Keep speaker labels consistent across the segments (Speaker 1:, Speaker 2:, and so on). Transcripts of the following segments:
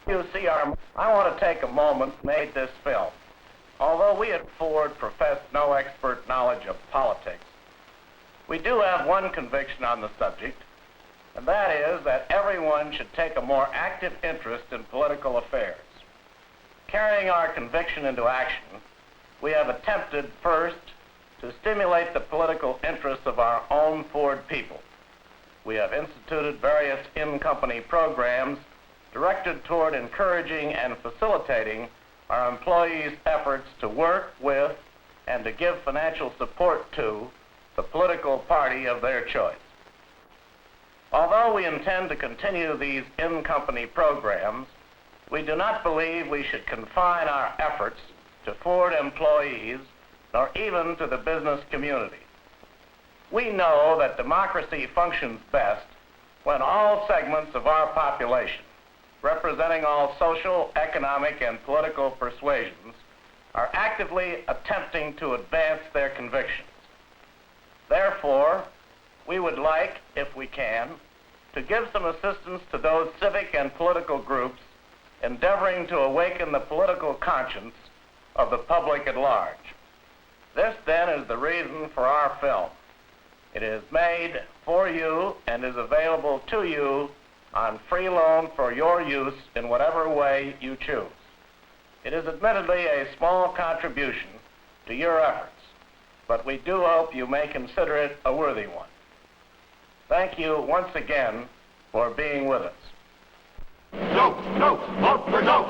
Speaker 1: I want to take a moment and made this film. Although we at Ford profess no expert knowledge of politics, we do have one conviction on the subject, and that is that everyone should take a more active interest in political affairs. Carrying our conviction into action, we have attempted first to stimulate the political interests of our own Ford people. We have instituted various in-company programs directed toward encouraging and facilitating our employees' efforts to work with and to give financial support to the political party of their choice. Although we intend to continue these in-company programs, we do not believe we should confine our efforts to Ford employees nor even to the business community. We know that democracy functions best when all segments of our population, representing all social, economic, and political persuasions, are actively attempting to advance their convictions. Therefore, we would like, if we can, to give some assistance to those civic and political groups endeavoring to awaken the political conscience of the public at large. This, then, is the reason for our film. It is made for you and is available to you on free loan for your use in whatever way you choose. It is admittedly a small contribution to your efforts, but we do hope you may consider it a worthy one. Thank you once again for being with us.
Speaker 2: No, vote for no,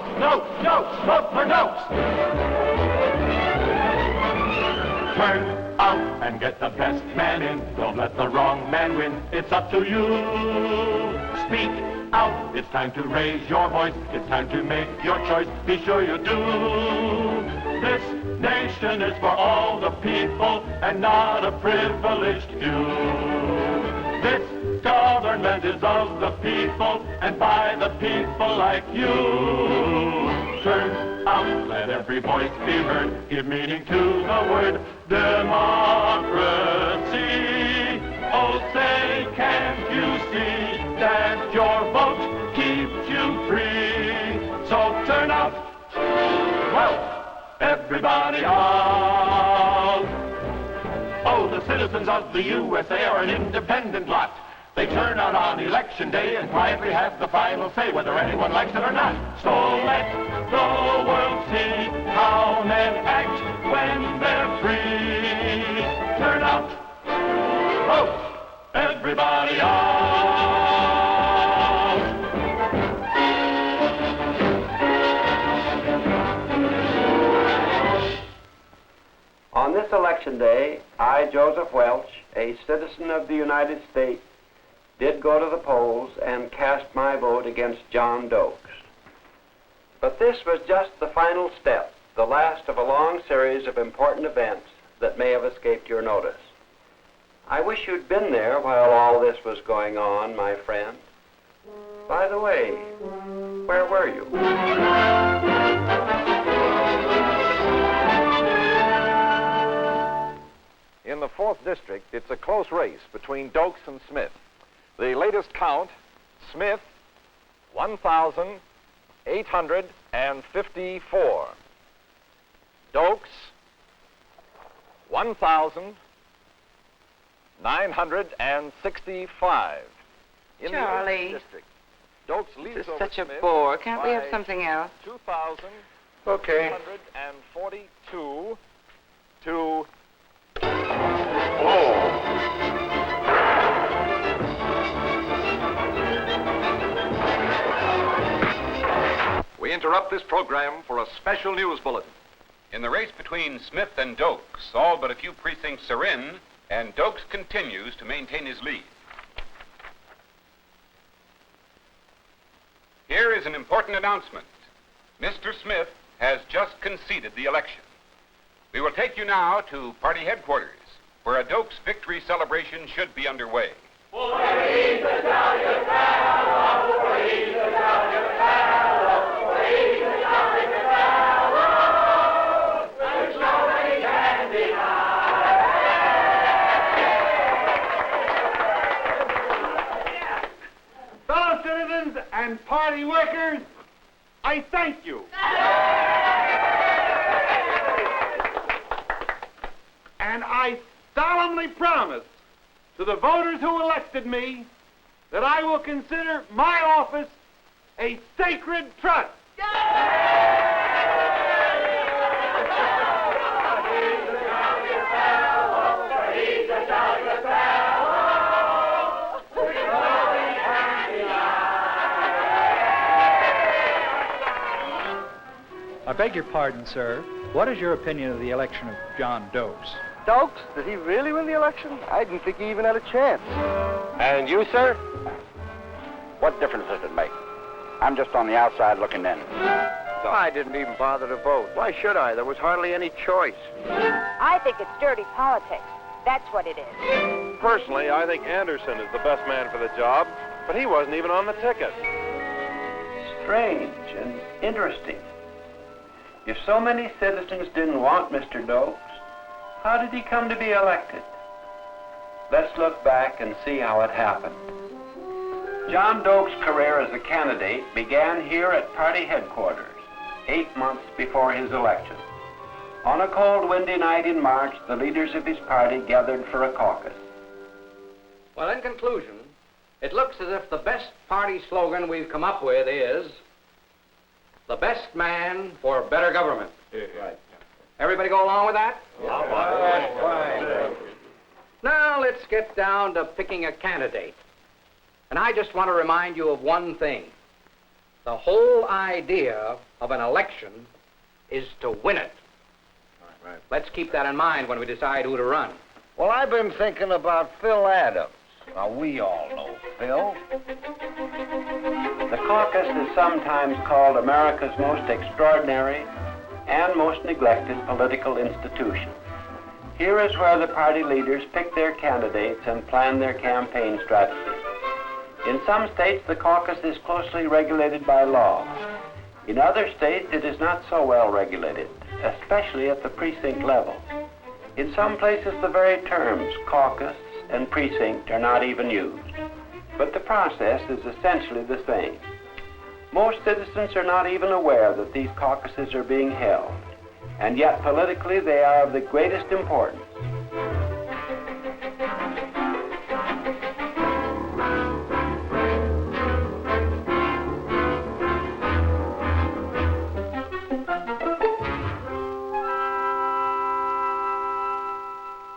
Speaker 2: vote for no. Turn out and get the best man in. Don't let the wrong man win. It's up to you. Speak out. It's time to raise your voice. It's time to make your choice. Be sure you do. This nation is for all the people and not a privileged few. This government is of the people and by the people like you. Turn out, let every voice be heard. Give meaning to the word democracy. Oh, say, can't you see that your vote keeps you free? So turn out, well, everybody out. Oh, the citizens of the USA are an independent lot. They turn out on election day and quietly have the final say whether anyone likes it or not. So let the world see how men act when they're free. Turn out, vote, everybody out.
Speaker 3: On this election day, I, Joseph Welch, a citizen of the United States, did go to the polls and cast my vote against John Dokes. But this was just the final step, the last of a long series of important events that may have escaped your notice. I wish you'd been there while all this was going on, my friend. By the way, where were you?
Speaker 4: In the 4th District, it's a close race between Dokes and Smith. The latest count, Smith, 1,854. Dokes, 1,965. In
Speaker 5: Charlie.
Speaker 4: the 8th District, Dokes leads
Speaker 5: This is
Speaker 4: over
Speaker 5: such a
Speaker 4: Smith
Speaker 5: bore. Can't we have
Speaker 4: by
Speaker 5: something else?
Speaker 4: 2,242 to... We interrupt this program for a special news bulletin.
Speaker 6: In the race between Smith and Dokes, all but a few precincts are in, and Dokes continues to maintain his lead. Here is an important announcement. Mr. Smith has just conceded the election. We will take you now to party headquarters, where a Dokes victory celebration should be underway.
Speaker 2: He's a Italian fellow, he's an Italian fellow, he's an Italian fellow, there's nobody can deny.
Speaker 7: Fellow citizens and party workers,
Speaker 2: I thank you. And I solemnly promise to the voters who elected me that I will consider my office a sacred trust.
Speaker 5: I beg your pardon, sir. What is your opinion of the election of John Dokes?
Speaker 7: Dokes? Did he really win the election? I didn't think he even had a chance.
Speaker 8: And you, sir? What difference does it make? I'm just on the outside looking in.
Speaker 7: I didn't even bother to vote. Why should I? There was hardly any choice.
Speaker 9: I think it's dirty politics. That's what it is.
Speaker 10: Personally, I think Anderson is the best man for the job, but he wasn't even on the ticket.
Speaker 3: Strange and interesting. If so many citizens didn't want Mr. Dokes, how did he come to be elected? Let's look back and see how it happened. John Dokes' career as a candidate began here at party headquarters, 8 months before his election. On a cold, windy night in March, the leaders of his party gathered for a caucus.
Speaker 11: Well, in conclusion, it looks as if the best party slogan we've come up with is the best man for better government.
Speaker 3: Right.
Speaker 11: Everybody go along with that?
Speaker 3: Fine.
Speaker 11: Now let's get down to picking a candidate. And I just want to remind you of one thing. The whole idea of an election is to win it.
Speaker 7: Right.
Speaker 11: Let's keep that in mind when we decide who to run.
Speaker 8: Well, I've been thinking about Phil Adams. Now, we all know Phil.
Speaker 3: The caucus is sometimes called America's most extraordinary and most neglected political institution. Here is where the party leaders pick their candidates and plan their campaign strategies. In some states, the caucus is closely regulated by law. In other states, it is not so well regulated, especially at the precinct level. In some places, the very terms caucus and precinct are not even used. But the process is essentially the same. Most citizens are not even aware that these caucuses are being held, and yet politically they are of the greatest importance.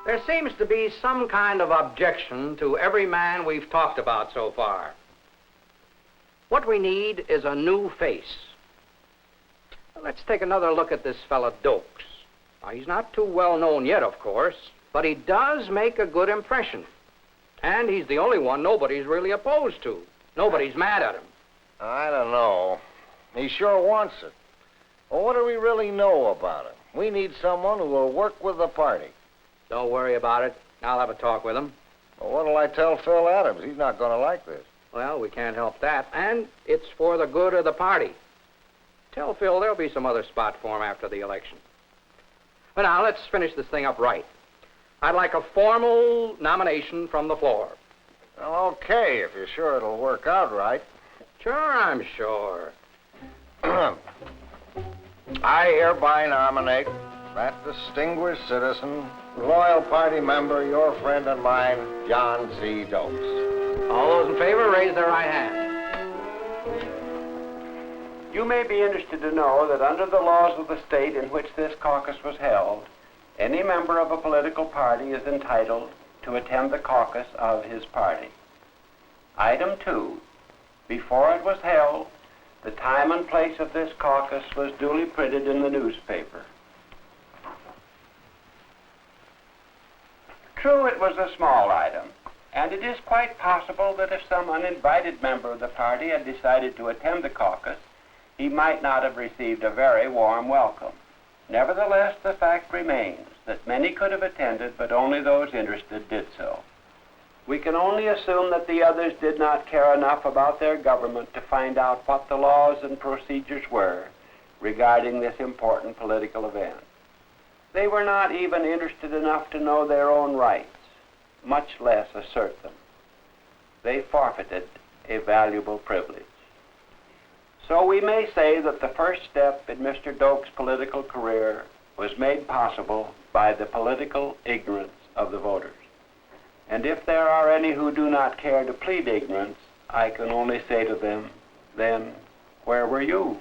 Speaker 11: There seems to be some kind of objection to every man we've talked about so far. What we need is a new face. Let's take another look at this fella Dokes. Now, he's not too well known yet, of course, but he does make a good impression. And he's the only one nobody's really opposed to. Nobody's mad at him.
Speaker 8: I don't know. He sure wants it. Well, what do we really know about him? We need someone who will work with the party.
Speaker 11: Don't worry about it. I'll have a talk with him.
Speaker 8: Well, what'll I tell Phil Adams? He's not going to like this.
Speaker 11: Well, we can't help that. And it's for the good of the party. Tell Phil there'll be some other spot for him after the election. But now, let's finish this thing up right. I'd like a formal nomination from the floor.
Speaker 8: Well, okay, if you're sure it'll work out right.
Speaker 11: Sure, I'm sure.
Speaker 8: I hereby nominate that distinguished citizen, loyal party member, your friend and mine, John C. Dokes.
Speaker 11: All those in favor, raise their right hand.
Speaker 3: You may be interested to know that under the laws of the state in which this caucus was held, any member of a political party is entitled to attend the caucus of his party. Item 2. Before it was held, the time and place of this caucus was duly printed in the newspaper. True, it was a small item, and it is quite possible that if some uninvited member of the party had decided to attend the caucus, he might not have received a very warm welcome. Nevertheless, the fact remains that many could have attended, but only those interested did so. We can only assume that the others did not care enough about their government to find out what the laws and procedures were regarding this important political event. They were not even interested enough to know their own rights, much less assert them. They forfeited a valuable privilege. So we may say that the first step in Mr. Doak's political career was made possible by the political ignorance of the voters. And if there are any who do not care to plead ignorance, I can only say to them, then, where were you?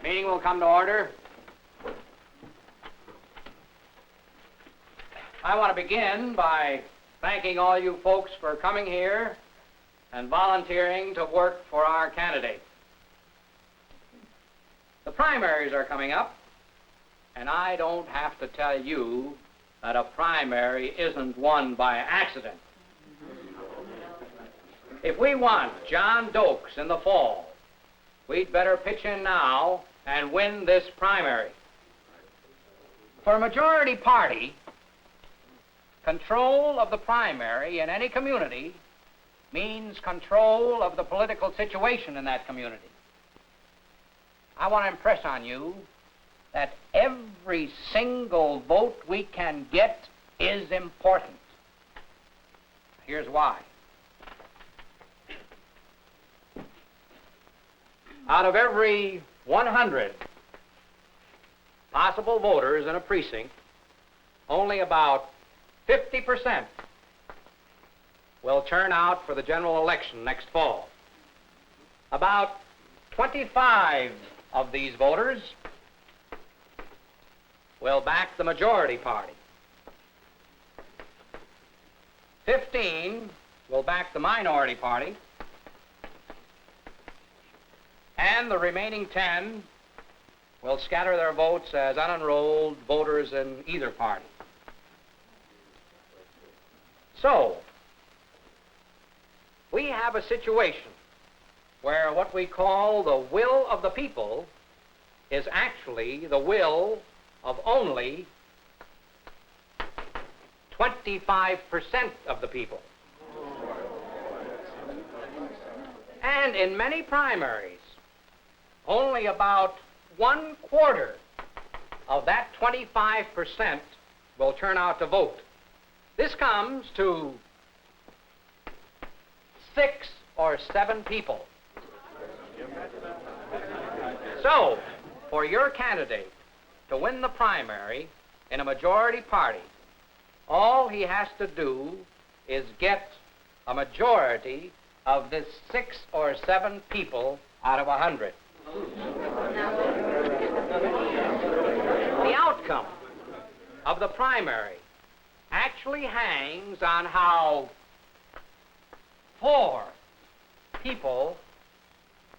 Speaker 11: Meeting will come to order. I want to begin by thanking all you folks for coming here and volunteering to work for our candidate. The primaries are coming up, and I don't have to tell you that a primary isn't won by accident. If we want John Dokes in the fall, we'd better pitch in now and win this primary. For a majority party, control of the primary in any community means control of the political situation in that community. I want to impress on you that every single vote we can get is important. Here's why. Out of every 100 possible voters in a precinct, only about 50% will turn out for the general election next fall. About 25 of these voters will back the majority party. 15 will back the minority party. And the remaining 10 will scatter their votes as unenrolled voters in either party. So, we have a situation where what we call the will of the people is actually the will of only 25% of the people. And in many primaries, only about 1/4 of that 25% will turn out to vote. This comes to 6 or 7 people. So, for your candidate to win the primary in a majority party, all he has to do is get a majority of this 6 or 7 people out of 100. The outcome of the primary actually hangs on how 4 people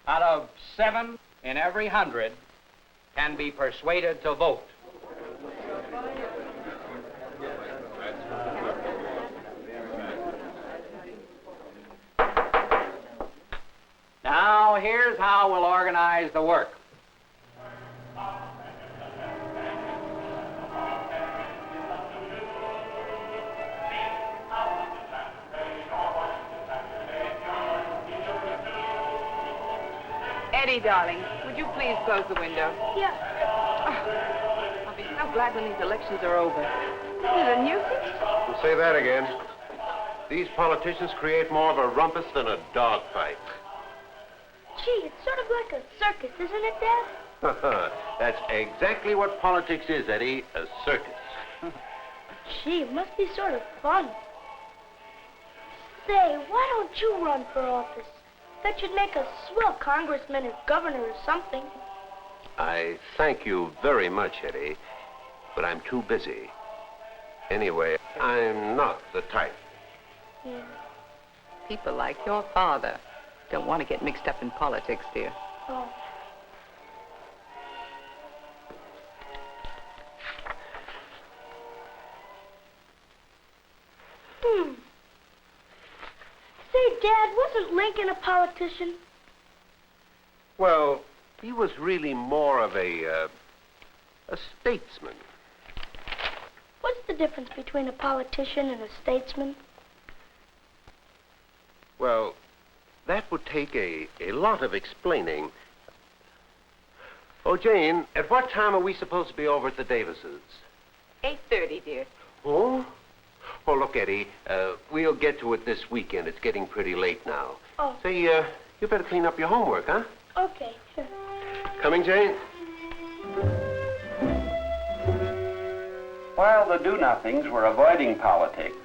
Speaker 11: out of 7 in every 100 can be persuaded to vote. Now, here's how we'll organize the work.
Speaker 12: Eddie, darling, would you please close the window?
Speaker 9: Yeah.
Speaker 12: Oh, I'll be so glad when these elections are over.
Speaker 9: Isn't it a nuisance?
Speaker 7: Say that again. These politicians create more of a rumpus than a dogfight.
Speaker 9: Gee, it's sort of like a circus, isn't it, Dad?
Speaker 7: That's exactly what politics is, Eddie, a circus.
Speaker 9: Gee, it must be sort of fun. Say, why don't you run for office? That should make a swell congressman or governor or something.
Speaker 7: I thank you very much, Eddie, but I'm too busy. Anyway, I'm not the type.
Speaker 9: Yeah.
Speaker 12: People like your father don't want to get mixed up in politics, dear.
Speaker 9: Oh. Say, Dad, wasn't Lincoln a politician?
Speaker 7: Well, He was really more of a statesman.
Speaker 9: What's the difference between a politician and a statesman?
Speaker 7: Well, that would take a lot of explaining. Oh, Jane, at what time are we supposed to be over at the Davises?
Speaker 12: 8:30, dear.
Speaker 7: Oh? Oh, look, Eddie, we'll get to it this weekend. It's getting pretty late now.
Speaker 9: Oh.
Speaker 7: Say, you better clean up your homework, huh?
Speaker 9: Okay, sure.
Speaker 7: Coming, Jane?
Speaker 3: While the do-nothings were avoiding politics,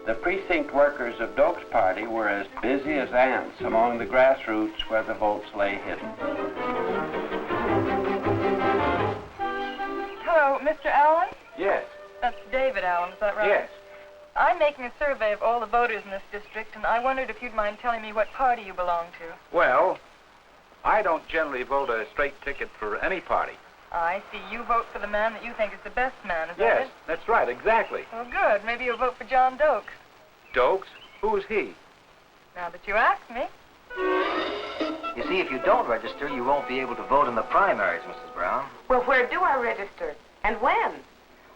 Speaker 3: the precinct workers of Doak's party were as busy as ants among the grassroots where the votes lay hidden.
Speaker 13: Hello, Mr. Allen?
Speaker 3: Yes.
Speaker 13: That's David Allen, is that right?
Speaker 3: Yes.
Speaker 13: I'm making a survey of all the voters in this district, and I wondered if you'd mind telling me what party you belong to.
Speaker 5: Well, I don't generally vote a straight ticket for any party.
Speaker 13: I see. You vote for the man that you think is the best man, is that
Speaker 5: Yes,
Speaker 13: it?
Speaker 5: that's right, exactly.
Speaker 13: Well, good. Maybe you'll vote for John Dokes.
Speaker 5: Dokes? Who is he?
Speaker 13: Now that you ask me.
Speaker 14: You see, if you don't register, you won't be able to vote in the primaries, Mrs. Brown.
Speaker 12: Well, where do I register? And when?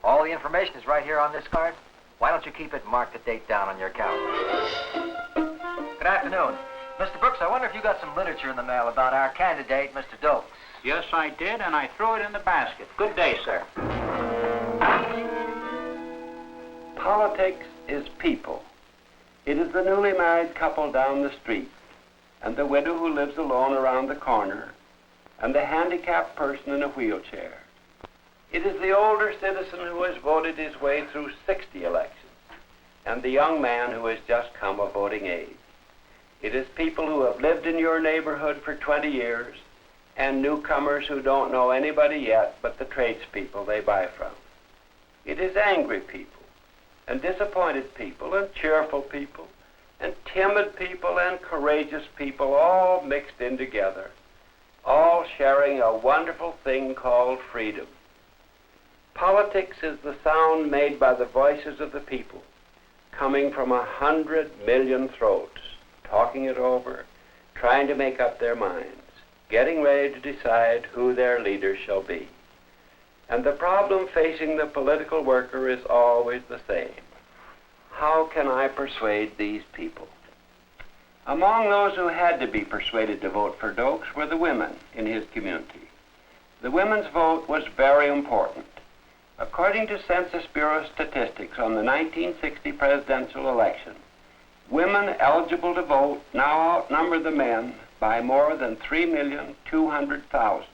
Speaker 14: All the information is right here on this card. Why don't you keep it and mark the date down on your calendar? Good afternoon. Mr. Brooks, I wonder if you got some literature in the mail about our candidate, Mr. Dokes.
Speaker 15: Yes, I did, and I threw it in the basket. Good day, sir.
Speaker 3: Politics is people. It is the newly married couple down the street, and the widow who lives alone around the corner, and the handicapped person in a wheelchair. It is the older citizen who has voted his way through 60 elections, and the young man who has just come of voting age. It is people who have lived in your neighborhood for 20 years, and newcomers who don't know anybody yet but the tradespeople they buy from. It is angry people, and disappointed people, and cheerful people, and timid people, and courageous people, all mixed in together, all sharing a wonderful thing called freedom. Politics is the sound made by the voices of the people, coming from 100 million throats, talking it over, trying to make up their minds, getting ready to decide who their leaders shall be. And the problem facing the political worker is always the same. How can I persuade these people? Among those who had to be persuaded to vote for Dokes were the women in his community. The women's vote was very important. According to Census Bureau statistics on the 1960 presidential election, women eligible to vote now outnumber the men by more than 3,200,000.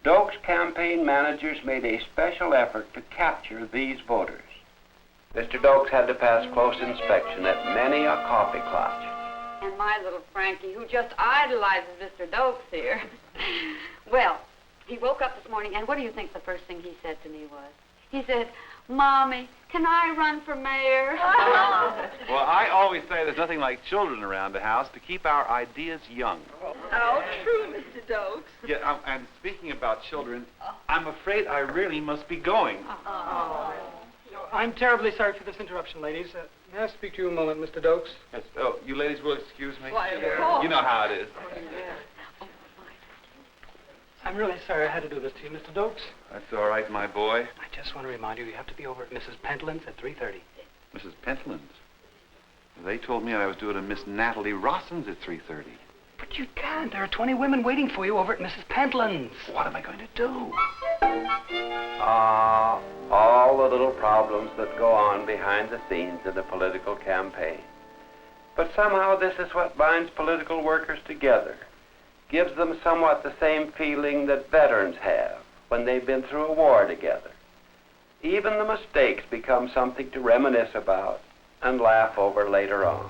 Speaker 3: Dokes' campaign managers made a special effort to capture these voters. Mr. Dokes had to pass close inspection at many a coffee clutch.
Speaker 16: And my little Frankie, who just idolizes Mr. Dokes here. Well, he woke up this morning, and what do you think the first thing he said to me was? He said, "Mommy, can I run for mayor?"
Speaker 10: Well, I always say there's nothing like children around the house to keep our ideas young.
Speaker 16: How true, Mr. Dokes.
Speaker 10: Yeah, and speaking about children, I'm afraid I really must be going.
Speaker 17: I'm terribly sorry for this interruption, ladies. May I speak to you a moment, Mr. Dokes?
Speaker 10: Yes, oh, you ladies will excuse me?
Speaker 17: Why, of course.
Speaker 10: You know how it is.
Speaker 17: I'm really sorry I had to do this to you, Mr. Dokes.
Speaker 10: That's all right, my boy.
Speaker 17: I just want to remind you have to be over at Mrs. Pentland's at 3:30.
Speaker 10: Mrs. Pentland's? They told me I was due to Miss Natalie Rosson's at 3:30.
Speaker 17: But you can't. There are 20 women waiting for you over at Mrs. Pentland's.
Speaker 10: What am I going to do?
Speaker 3: All the little problems that go on behind the scenes in a political campaign. But somehow this is what binds political workers together, gives them somewhat the same feeling that veterans have when they've been through a war together. Even the mistakes become something to reminisce about and laugh over later on.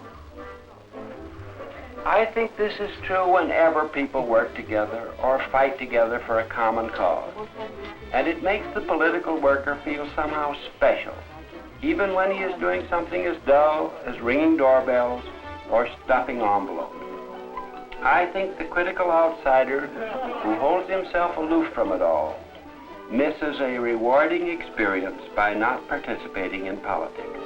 Speaker 3: I think this is true whenever people work together or fight together for a common cause. And it makes the political worker feel somehow special, even when he is doing something as dull as ringing doorbells or stuffing envelopes. I think the critical outsider who holds himself aloof from it all misses a rewarding experience by not participating in politics.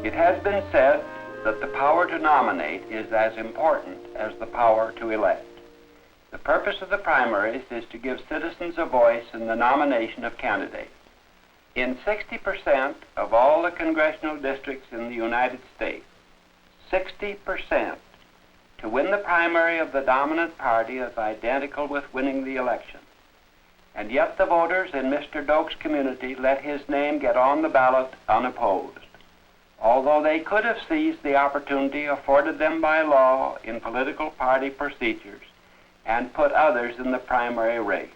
Speaker 3: It has been said that the power to nominate is as important as the power to elect. The purpose of the primaries is to give citizens a voice in the nomination of candidates. In 60% of all the congressional districts in the United States, 60%, to win the primary of the dominant party is identical with winning the election. And yet the voters in Mr. Doak's community let his name get on the ballot unopposed, although they could have seized the opportunity afforded them by law in political party procedures and put others in the primary race.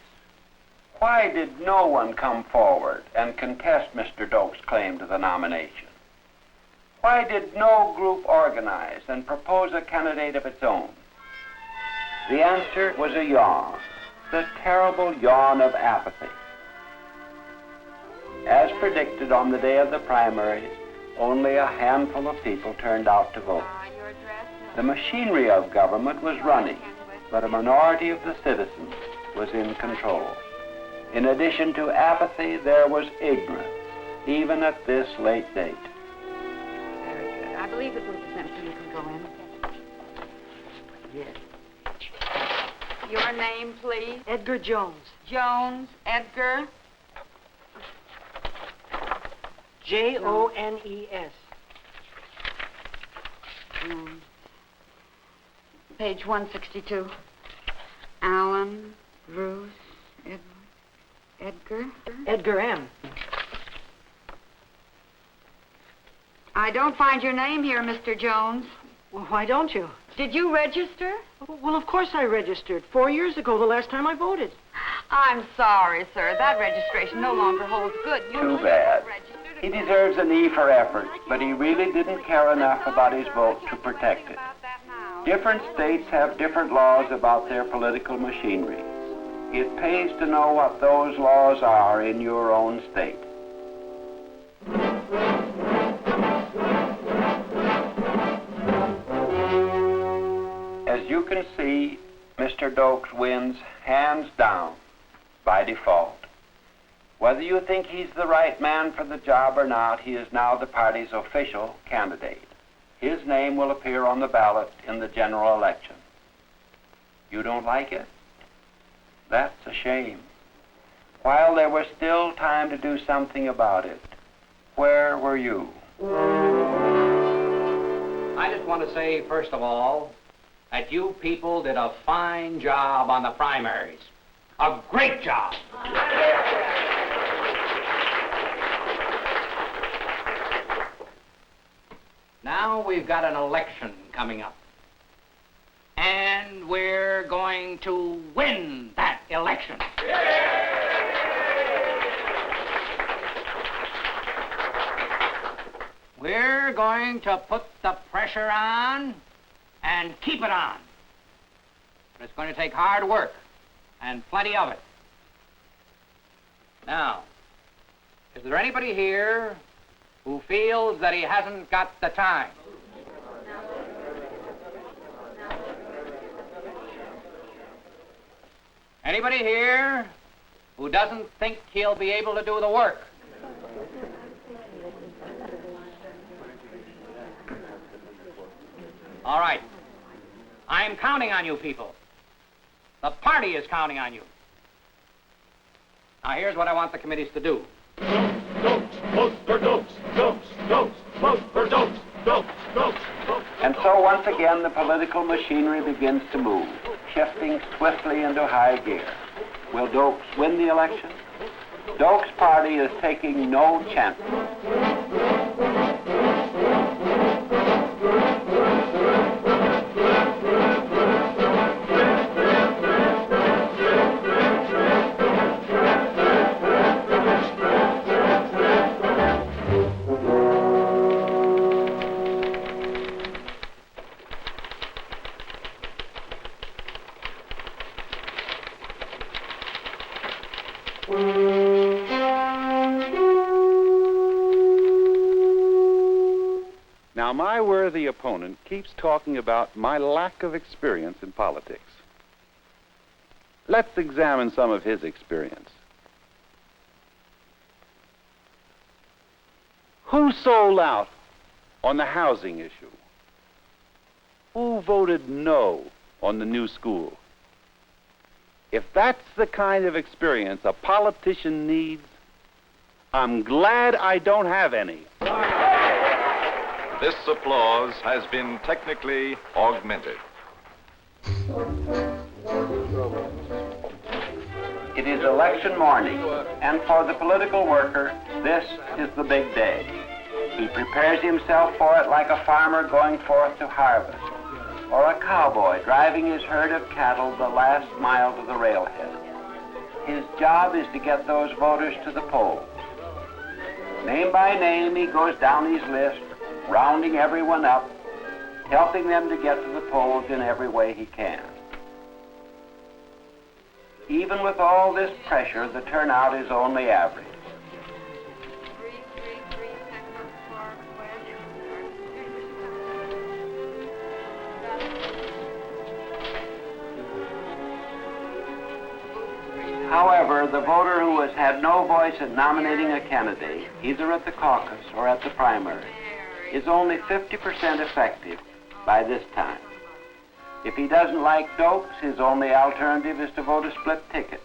Speaker 3: Why did no one come forward and contest Mr. Doak's claim to the nomination? Why did no group organize and propose a candidate of its own? The answer was a yawn, the terrible yawn of apathy. As predicted on the day of the primaries, only a handful of people turned out to vote. The machinery of government was running, but a minority of the citizens was in control. In addition to apathy, there was ignorance, even at this late date.
Speaker 16: Very good. I believe that Mr. Simpson, you can go in.
Speaker 18: Yes.
Speaker 16: Your name, please?
Speaker 18: Edgar Jones.
Speaker 16: Jones, Edgar.
Speaker 18: Jones.
Speaker 16: Page 162. Allen, Bruce, Edgar.
Speaker 18: Edgar M.
Speaker 16: I don't find your name here, Mr. Jones.
Speaker 18: Well, why don't you?
Speaker 16: Did you register?
Speaker 18: Well, of course I registered. 4 years ago, the last time I voted.
Speaker 16: I'm sorry, sir. That registration no longer holds good.
Speaker 3: Too bad. He deserves an E for effort, but he really didn't care enough about his vote to protect it. Different states have different laws about their political machinery. It pays to know what those laws are in your own state. As you can see, Mr. Doakes wins hands down by default. Whether you think he's the right man for the job or not, he is now the party's official candidate. His name will appear on the ballot in the general election. You don't like it? That's a shame. While there was still time to do something about it, where were you?
Speaker 11: I just want to say, first of all, that you people did a fine job on the primaries. A great job. Now we've got an election coming up. And we're going to win that election. We're going to put the pressure on and keep it on. But it's going to take hard work and plenty of it. Now, is there anybody here who feels that he hasn't got the time? Anybody here who doesn't think he'll be able to do the work? All right. I'm counting on you people. The party is counting on you. Now, here's what I want the committees to do.
Speaker 3: And so once again the political machinery begins to move, shifting swiftly into high gear. Will Doakes win the election? Doakes' party is taking no chances.
Speaker 10: Now, my worthy opponent keeps talking about my lack of experience in politics. Let's examine some of his experience. Who sold out on the housing issue? Who voted no on the new school? If that's the kind of experience a politician needs, I'm glad I don't have any.
Speaker 4: This applause has been technically augmented.
Speaker 3: It is election morning, and for the political worker, this is the big day. He prepares himself for it like a farmer going forth to harvest, or a cowboy driving his herd of cattle the last mile to the railhead. His job is to get those voters to the polls. Name by name, he goes down his list, rounding everyone up, helping them to get to the polls in every way he can. Even with all this pressure, the turnout is only average. However, the voter who has had no voice in nominating a candidate, either at the caucus or at the primary, is only 50% effective by this time. If he doesn't like Dokes, his only alternative is to vote a split ticket.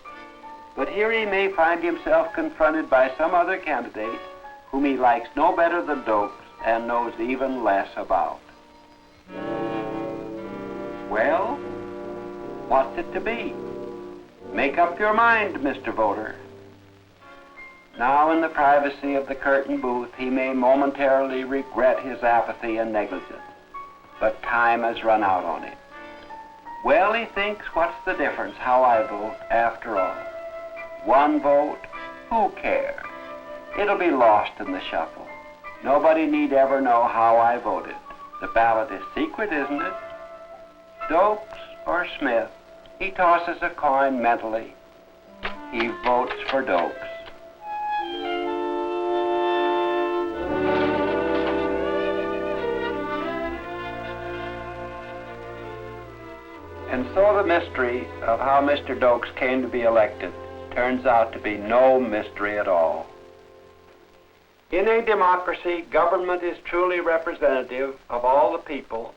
Speaker 3: But here he may find himself confronted by some other candidate whom he likes no better than Dokes and knows even less about. Well, what's it to be? Make up your mind, Mr. Voter. Now, in the privacy of the curtain booth, he may momentarily regret his apathy and negligence, but time has run out on him. Well, he thinks, what's the difference how I vote after all? One vote, who cares? It'll be lost in the shuffle. Nobody need ever know how I voted. The ballot is secret, isn't it? Dokes or Smith? He tosses a coin mentally. He votes for Dokes. And so the mystery of how Mr. Dokes came to be elected turns out to be no mystery at all. In a democracy, government is truly representative of all the people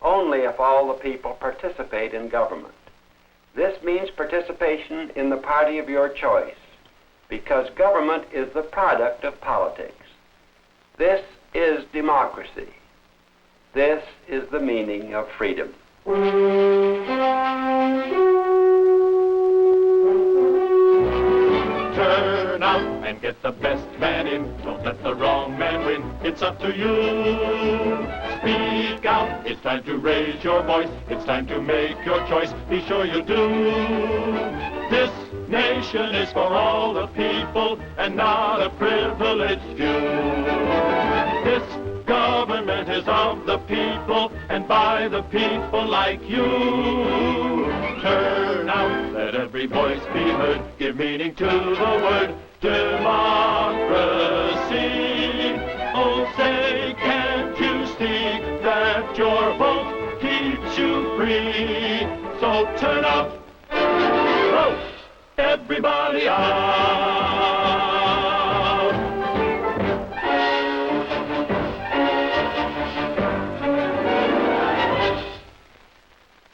Speaker 3: only if all the people participate in government. This means participation in the party of your choice, because government is the product of politics. This is democracy. This is the meaning of freedom.
Speaker 2: Turn out and get the best man in. Don't let the wrong man win. It's up to you. Speak out. It's time to raise your voice. It's time to make your choice. Be sure you do. This nation is for all the people and not a privileged few. This government is of the people and by the people like you. Turn out, let every voice be heard. Give meaning to the word democracy. Oh, say, can't you see that your vote keeps you free? So turn out, vote everybody out.